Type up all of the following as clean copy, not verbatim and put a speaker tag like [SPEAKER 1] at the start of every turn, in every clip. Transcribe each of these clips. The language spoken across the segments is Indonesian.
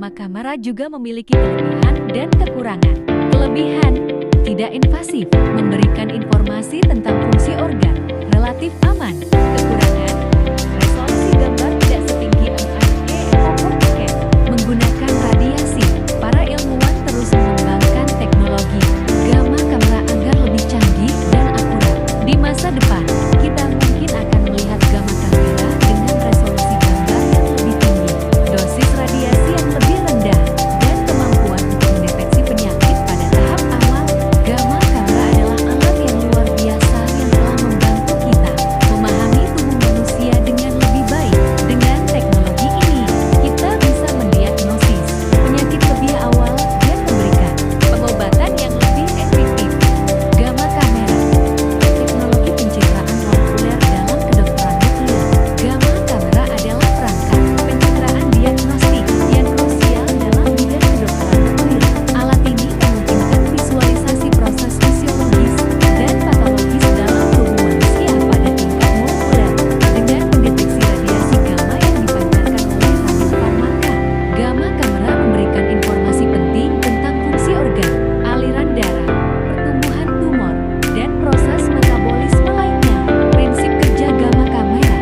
[SPEAKER 1] gamma kamera juga memiliki kelebihan dan kekurangan. Kelebihan, tidak invasif, memberikan informasi tentang fungsi organ, relatif aman. Kekurangan, resolusi gambar tidak setinggi 4K, menggunakan radiasi. Para ilmuwan terus mengembangkan teknologi gamma kamera agar lebih canggih dan akurat. Di masa depan, kita mungkin akan melihat gamma kamera dengan resolusi gambar yang lebih tinggi, dosis radiasi yang lebih rendah, dan kemampuan untuk mendeteksi penyakit pada tahap awal. Gamma kamera adalah alat yang luar biasa yang telah membantu kita memahami tubuh manusia dengan lebih baik. Dengan teknologi ini, kita bisa mendiagnosis penyakit lebih awal dan memberikan pengobatan yang lebih efektif. Gamma kamera, teknologi pencitraan molekuler dalam kedokteran nuklir. Gamma kamera adalah perangkat pencitraan diagnostik yang krusial dalam bidang kedokteran nuklir. Alat ini memungkinkan visualisasi proses fisiologis dan patologis dalam tubuh manusia pada tingkat molekuler dengan mendeteksi radiasi gamma yang dipancarkan oleh radiofarmaka. Gamma kamera memberikan informasi penting tentang fungsi organ, aliran darah, pertumbuhan tumor, dan proses metabolisme lainnya. Prinsip kerja gamma kamera,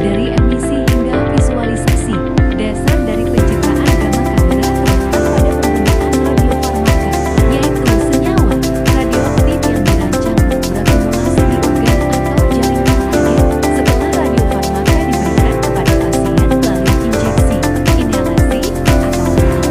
[SPEAKER 1] dari emisi hingga visualisasi, dasar dari pencitraan gamma kamera terletak pada penggunaan radiofarmaka, yaitu senyawa radioaktif yang dirancang untuk berakumulasi di organ atau jaringan target. Setelah radiofarmaka diberikan kepada pasien melalui injeksi, inhalasi, atau oral,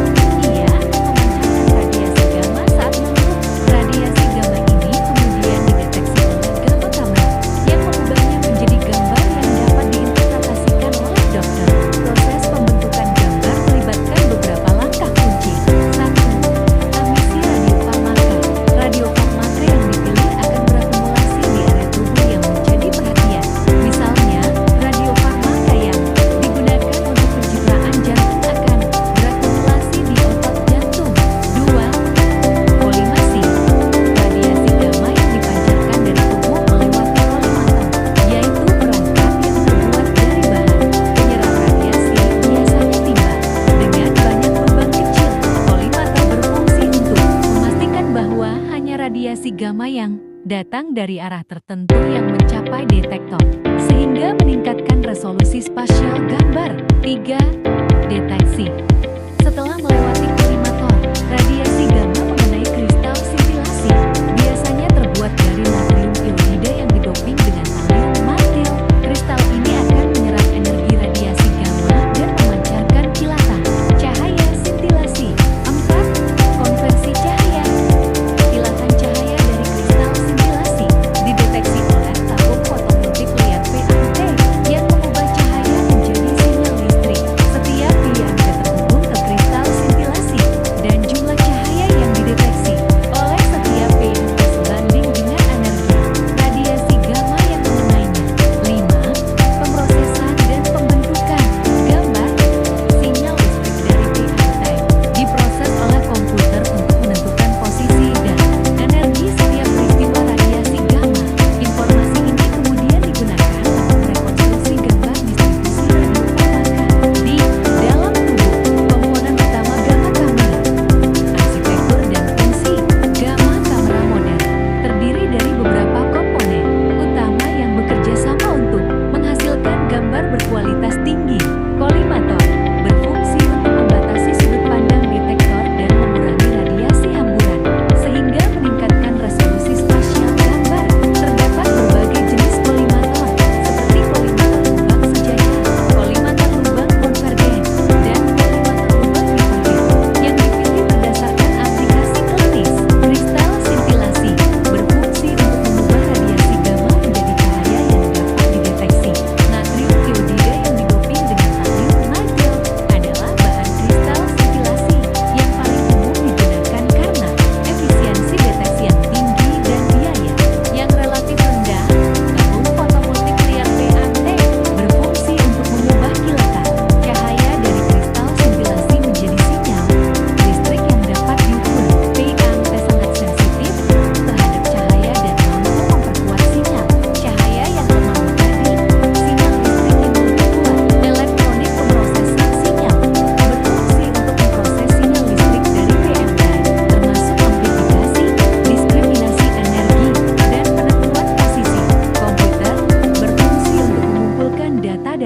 [SPEAKER 1] ia memancarkan radiasi gamma saat menurut. Radiasi gamma ini kemudian dideteksi oleh gamma kamera yang mengubahnya menjadi gambar yang dapat diinterpretasikan oleh dokter. Proses pembentukan gambar melibatkan beberapa langkah kunci. 1. Emisi radiofarmaka. Radiofarmaka yang dipilih akan berakumulasi di area tubuh yang menjadi perhatian. Misalnya, radiofarmaka yang digunakan untuk pencitraan jantung akan berakumulasi di otot jantung. 2. Kolimasi. Radiasi gamma yang dipancarkan dari tubuh melewati kolimator, yaitu perangkat yang terbuat dari bahan penyerap radiasi biasanya timbang dengan banyak lubang kecil. Kolimator berfungsi untuk memastikan bahwa hanya radiasi gamma yang datang dari arah tertentu yang mencapai detektor, sehingga meningkatkan resolusi spasial gambar. 3. Deteksi. Setelah melewati kolimator, radiasi gamma mengenai kristal sintilasi, biasanya terbuat dari natrium iodida yang didoping dengan talium martil. Kristal ini akan menyerap energi radiasi gamma dan memancarkan kilatan cahaya sintilasi. 4. Konversi cahaya. Kilatan cahaya dari kristal sintilasi dideteksi oleh tabung fotonultiplear PAT yang mengubah cahaya menjadi sinyal listrik.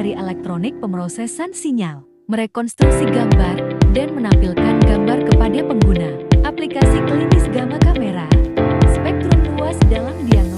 [SPEAKER 1] dari elektronik pemrosesan sinyal, merekonstruksi gambar, dan menampilkan gambar kepada pengguna. Aplikasi klinis gamma kamera, spektrum luas dalam diagnosis